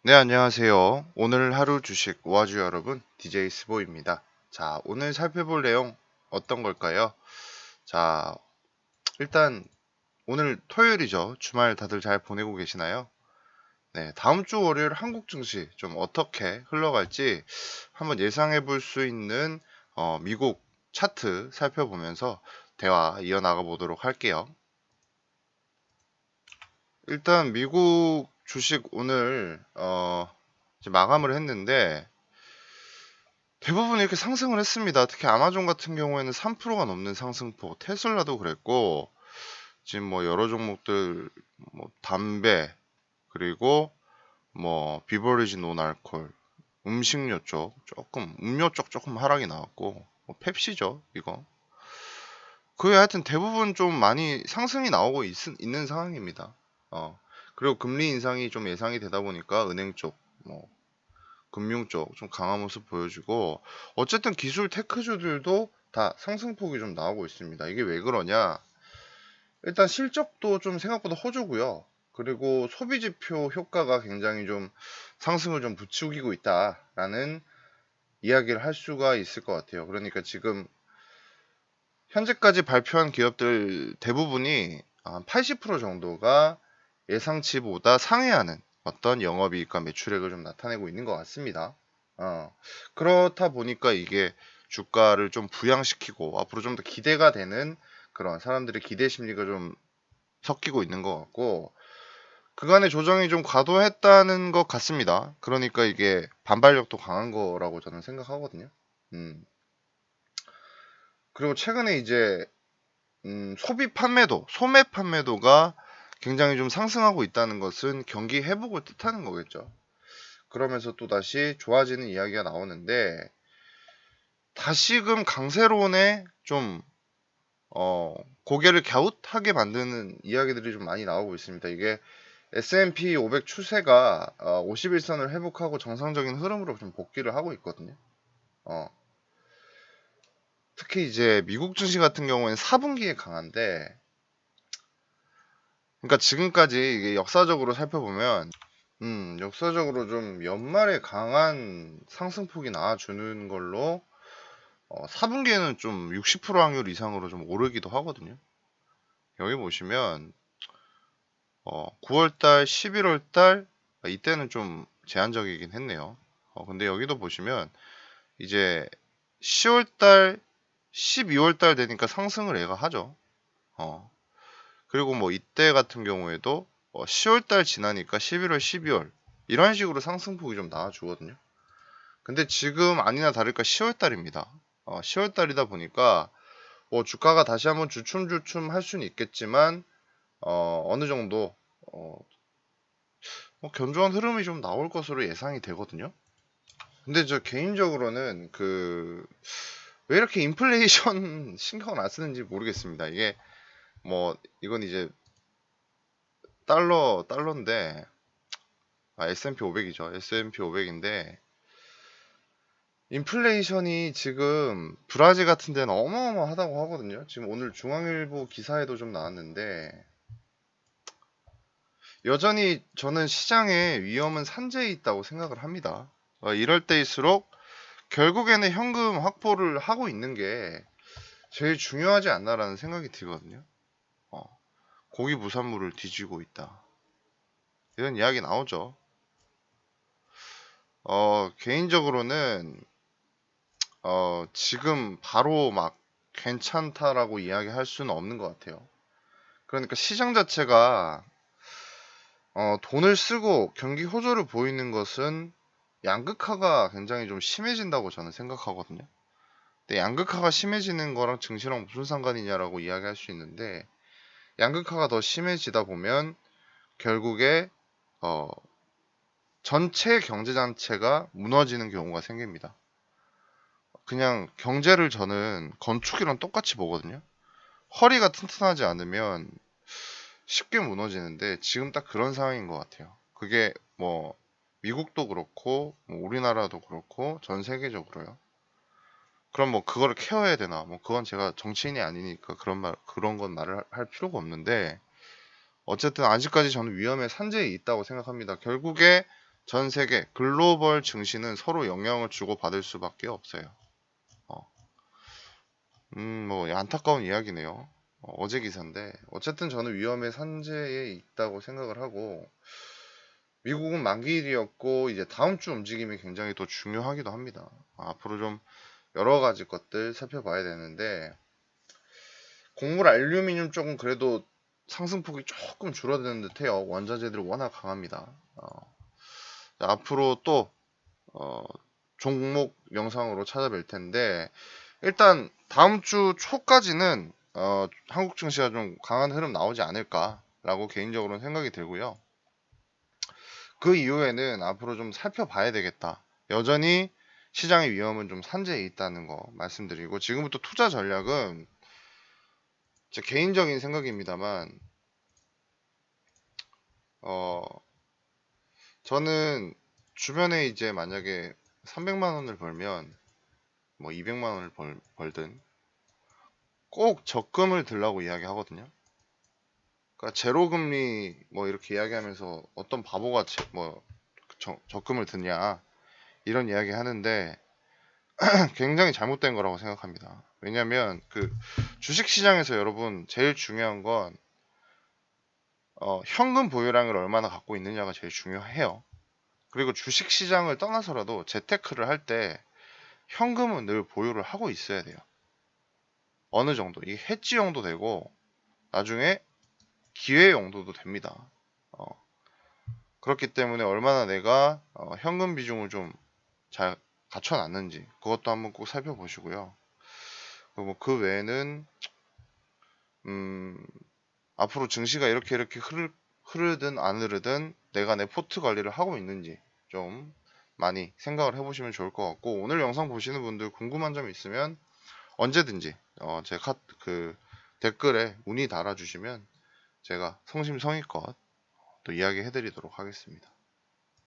네, 안녕하세요. 오늘 하루 주식 오아주 여러분, DJ 스보입니다. 자, 오늘 살펴볼 내용 어떤 걸까요? 자, 일단 오늘 토요일이죠. 주말 다들 잘 보내고 계시나요? 네, 다음 주 월요일 한국 증시 좀 어떻게 흘러갈지 한번 예상해 볼 수 있는 미국 차트 살펴보면서 대화 이어나가 보도록 할게요. 일단 미국 주식 오늘 이제 마감을 했는데 대부분 이렇게 상승을 했습니다. 특히 아마존 같은 경우에는 3%가 넘는 상승폭, 테슬라도 그랬고, 지금 뭐 여러 종목들, 뭐 담배, 그리고 뭐 비버리지 노알콜, 음식료 쪽 조금, 음료 쪽 조금 하락이 나왔고, 뭐 펩시죠, 이거. 그게 하여튼 대부분 좀 많이 상승이 나오고 있는 상황입니다. 어, 그리고 금리 인상이 좀 예상이 되다 보니까 은행 쪽, 뭐 금융 쪽 좀 강한 모습 보여주고, 어쨌든 기술 테크주들도 다 상승폭이 좀 나오고 있습니다. 이게 왜 그러냐? 일단 실적도 좀 생각보다 호조고요. 그리고 소비 지표 효과가 굉장히 좀 상승을 좀 부추기고 있다라는 이야기를 할 수가 있을 것 같아요. 그러니까 지금 현재까지 발표한 기업들 대부분이 한 80% 정도가 예상치보다 상회하는 어떤 영업이익과 매출액을 좀 나타내고 있는 것 같습니다. 그렇다 보니까 이게 주가를 좀 부양시키고 앞으로 좀 더 기대가 되는 그런 사람들의 기대 심리가 좀 섞이고 있는 것 같고, 그간의 조정이 좀 과도했다는 것 같습니다. 그러니까 이게 반발력도 강한 거라고 저는 생각하거든요. 음. 그리고 최근에 이제 소비 판매도, 소매 판매도가 굉장히 좀 상승하고 있다는 것은 경기 회복을 뜻하는 거겠죠. 그러면서 또 다시 좋아지는 이야기가 나오는데, 다시금 강세론에 좀 고개를 갸웃하게 만드는 이야기들이 좀 많이 나오고 있습니다. 이게 S&P 500 추세가 51선을 회복하고 정상적인 흐름으로 좀 복귀를 하고 있거든요. 어, 특히 이제 미국 증시 같은 경우에는 4분기에 강한데, 그러니까 지금까지 이게 역사적으로 살펴보면 역사적으로 좀 연말에 강한 상승폭이 나와주는 걸로 4분기에는 좀 60% 확률 이상으로 좀 오르기도 하거든요. 여기 보시면 9월달, 11월달 이때는 좀 제한적이긴 했네요. 근데 여기도 보시면 이제 10월달, 12월달 되니까 상승을 얘가 하죠. 그리고 뭐 이때 같은 경우에도 10월달 지나니까 11월, 12월 이런 식으로 상승폭이 좀 나와주거든요. 근데 지금 아니나 다를까 10월달입니다. 10월달이다 보니까 뭐 주가가 다시 한번 주춤주춤 할 수는 있겠지만 어느 정도 어, 뭐 견조한 흐름이 좀 나올 것으로 예상이 되거든요. 근데 저 개인적으로는 왜 이렇게 인플레이션 신경을 안 쓰는지 모르겠습니다. 이게 뭐 이건 이제 달러인데 S&P 500이죠. S&P 500인데 인플레이션이 지금 브라질 같은 데는 어마어마하다고 하거든요. 지금 오늘 중앙일보 기사에도 좀 나왔는데, 여전히 저는 시장에 위험은 산재해 있다고 생각을 합니다. 이럴 때일수록 결국에는 현금 확보를 하고 있는 게 제일 중요하지 않나라는 생각이 들거든요. 어, 고기 부산물을 뒤지고 있다, 이런 이야기 나오죠. 개인적으로는 지금 바로 막 괜찮다라고 이야기할 수는 없는 것 같아요. 그러니까 시장 자체가 돈을 쓰고 경기 호조를 보이는 것은 양극화가 굉장히 좀 심해진다고 저는 생각하거든요. 근데 양극화가 심해지는 거랑 증시랑 무슨 상관이냐라고 이야기할 수 있는데, 양극화가 더 심해지다 보면 결국에 어, 전체 경제 단체가 무너지는 경우가 생깁니다. 그냥 경제를 저는 건축이랑 똑같이 보거든요. 허리가 튼튼하지 않으면 쉽게 무너지는데 지금 딱 그런 상황인 것 같아요. 그게 뭐 미국도 그렇고 뭐 우리나라도 그렇고 전 세계적으로요. 그럼 뭐 그거를 케어해야 되나? 뭐 그건 제가 정치인이 아니니까 그런 건 말을 할 필요가 없는데, 어쨌든 아직까지 저는 위험에 산재에 있다고 생각합니다. 결국에 전 세계 글로벌 증시는 서로 영향을 주고받을 수밖에 없어요. 뭐 안타까운 이야기네요. 어제 기사인데 어쨌든 저는 위험의 산재에 있다고 생각을 하고, 미국은 만기일이었고 이제 다음 주 움직임이 굉장히 더 중요하기도 합니다. 앞으로 좀 여러 가지 것들 살펴봐야 되는데, 곡물 알루미늄 쪽은 그래도 상승폭이 조금 줄어드는 듯해요. 원자재들이 워낙 강합니다. 앞으로 또 종목 영상으로 찾아뵐 텐데, 일단 다음 주 초까지는 한국 증시가 좀 강한 흐름 나오지 않을까라고 개인적으로는 생각이 들고요. 그 이후에는 앞으로 좀 살펴봐야 되겠다. 여전히 시장의 위험은 좀 산재해 있다는 거 말씀드리고, 지금부터 투자 전략은 제 개인적인 생각입니다만, 어 저는 주변에 이제 만약에 300만 원을 벌면 뭐 200만 원을 벌든 꼭 적금을 들라고 이야기하거든요. 그러니까 제로 금리 뭐 이렇게 이야기하면서 어떤 바보가 뭐 적금을 드냐 이런 이야기 하는데 굉장히 잘못된 거라고 생각합니다. 왜냐면 그 주식 시장에서 여러분 제일 중요한 건 현금 보유량을 얼마나 갖고 있느냐가 제일 중요해요. 그리고 주식 시장을 떠나서라도 재테크를 할 때 현금은 늘 보유를 하고 있어야 돼요. 어느 정도 이게 해지용도 되고 나중에 기회용도도 됩니다. 그렇기 때문에 얼마나 내가 현금 비중을 좀 잘 갖춰놨는지 그것도 한번 꼭 살펴보시고요. 그리고 그 외에는 앞으로 증시가 이렇게 흐르든 안 흐르든 내가 내 포트 관리를 하고 있는지 좀 많이 생각을 해보시면 좋을 것 같고, 오늘 영상 보시는 분들 궁금한 점 있으면 언제든지 제 댓글에 문의 달아주시면 제가 성심성의껏 또 이야기 해드리도록 하겠습니다.